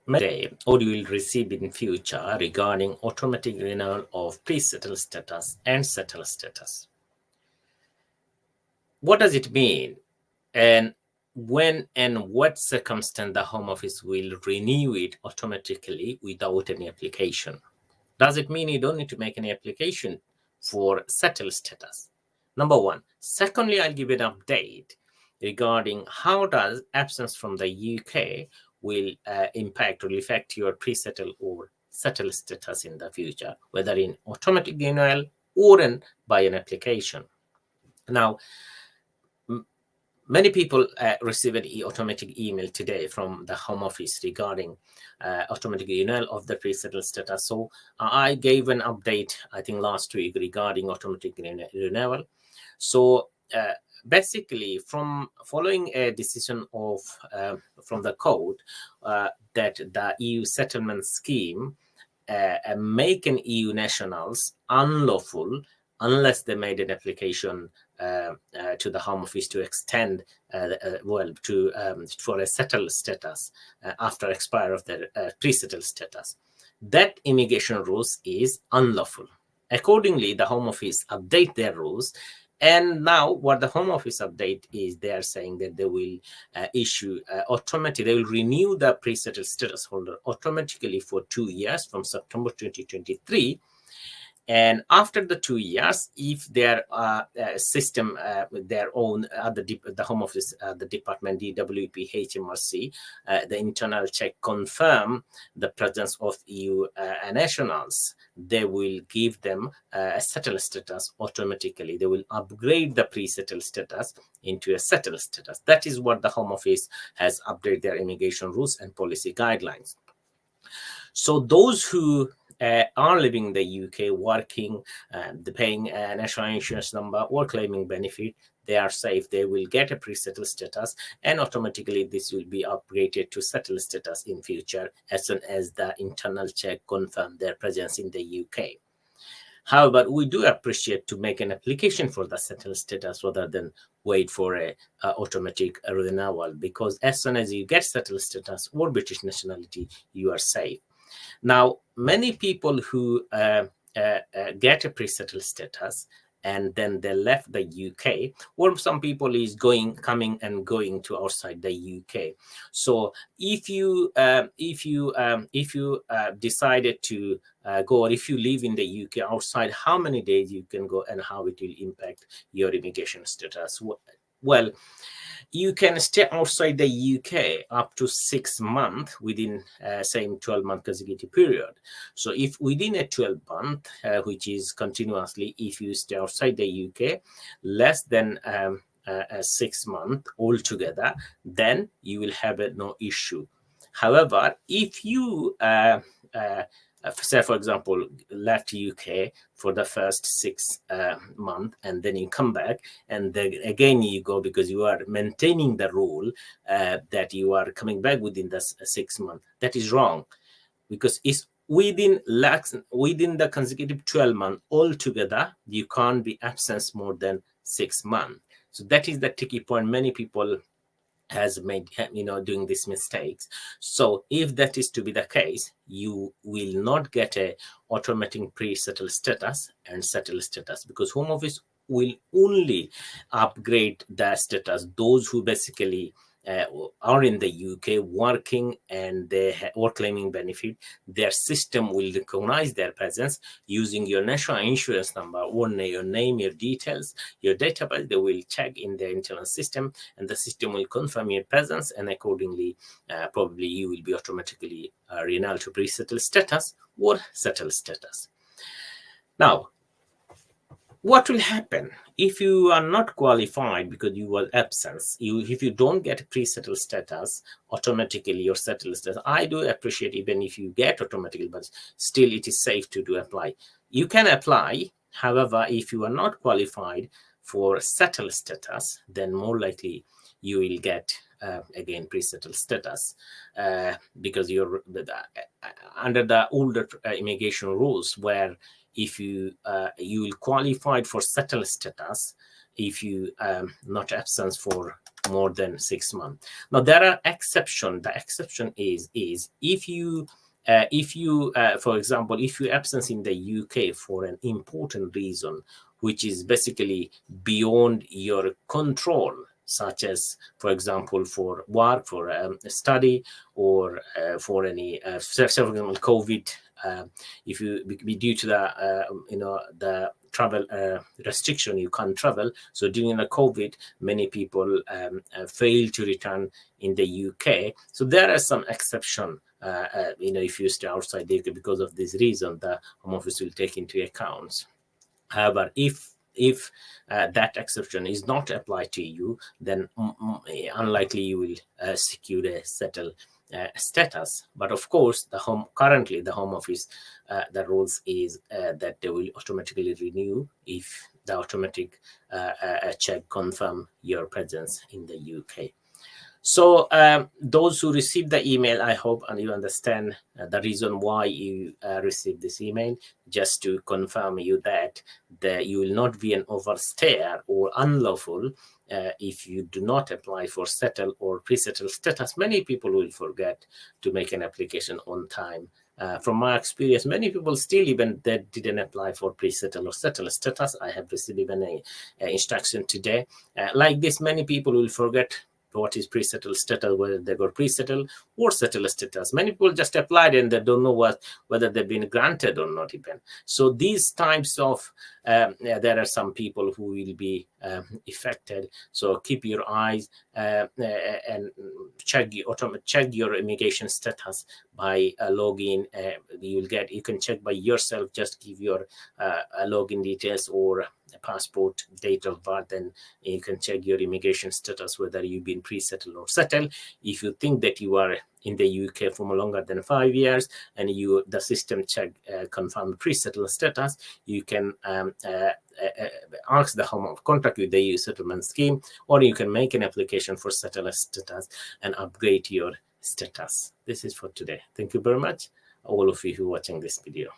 Today, or you will receive in future regarding automatic renewal of pre-settled status and settled status. What does it mean? And when and what circumstance the Home Office will renew it automatically without any application? Does it mean you don't need to make any application for settled status? Number one. Secondly, I'll give you an update regarding how does absence from the UK will impact or affect your pre-settled or settled status in the future, whether in automatic renewal or by an application. Now, many people received an automatic email today from the Home Office regarding automatic renewal of the pre-settled status. So I gave an update, I think last week, regarding automatic renewal. So basically, from following a decision of from the court that the EU settlement scheme make an EU nationals unlawful unless they made an application to the Home Office to extend, for a settled status after expire of their pre-settled status. That immigration rules is unlawful. Accordingly, the Home Office update their rules. And now what the Home Office update is, they are saying that they will issue they will renew the pre-settled status holder automatically for 2 years from September 2023. And after the 2 years, if their system, their own, the Home Office, the Department, DWP, HMRC, the internal check confirm the presence of EU nationals, they will give them a settled status automatically. They will upgrade the pre-settled status into a settled status. That is what the Home Office has updated their immigration rules and policy guidelines. So those who are living in the UK, working, paying a national insurance number or claiming benefit, they are safe. They will get a pre-settled status, and automatically this will be upgraded to settled status in future as soon as the internal check confirm their presence in the UK. However, we do appreciate to make an application for the settled status rather than wait for a automatic renewal, because as soon as you get settled status or British nationality, you are safe. Now, many people who get a pre-settled status and then they left the UK, or some people is coming and going to outside the UK. So if you decided to go, or if you live in the UK outside, how many days you can go and how it will impact your immigration status? Well, you can stay outside the UK up to 6 months within same 12-month consecutive period. So if within a 12-month, which is continuously, if you stay outside the UK less than 6 months altogether, then you will have no issue. However, if you say, for example, left UK for the first 6 months and then you come back and then again you go, because you are maintaining the rule that you are coming back within the 6 months, that is wrong, because it's within the consecutive 12 months altogether. You can't be absent more than 6 months. So that is the tricky point. Many people has made, doing these mistakes. So if that is to be the case, you will not get a automatic pre-settled status and settled status, because Home Office will only upgrade the status those who basically are in the UK working and they or claiming benefit. Their system will recognize their presence using your national insurance number, or your name, your details, your date of birth. They will check in their internal system, and the system will confirm your presence, and accordingly, probably you will be automatically renewed to pre-settled status or settled status. Now, what will happen if you are not qualified because you were absent? If you don't get pre-settled status automatically, your settled status, I do appreciate even if you get automatically, but still it is safe to apply. You can apply. However, if you are not qualified for settled status, then more likely you will get again pre-settled status because you're under the older immigration rules, where if you will qualified for settled status if you not absence for more than 6 months. Now there are exceptions. The exception is if you for example, if you absence in the UK for an important reason, which is basically beyond your control, such as, for example, for work, for study, or for any COVID, if you be due to the the travel restriction, you can't travel. So during the COVID, many people fail to return in the UK. So there are some exception. If you stay outside the UK because of this reason, the Home Office will take into account. However, if that exception is not applied to you, then unlikely you will secure a settled status. But of course, currently the Home Office, the rules is that they will automatically renew if the automatic check confirm your presence in the UK. So those who receive the email, I hope and you understand the reason why you received this email, just to confirm you that you will not be an overstayer or unlawful if you do not apply for settle or pre-settle status. Many people will forget to make an application on time. From my experience, many people still even that didn't apply for pre-settle or settle status. I have received even a instruction today. Like this, many people will forget what is pre-settled status, whether they got pre-settled or settled status. Many people just applied and they don't know whether they've been granted or not even. So these types of, there are some people who will be affected. So keep your eyes and check your immigration status by login. You can check by yourself. Just give your login details or passport, date of birth, and you can check your immigration status, whether you've been pre-settled or settled. If you think that you are in the UK for longer than 5 years and the system check confirm pre-settled status, you can ask the Home Office, contact with the EU settlement scheme, or you can make an application for settled status and upgrade your status. This is for today. Thank you very much, all of you who are watching this video.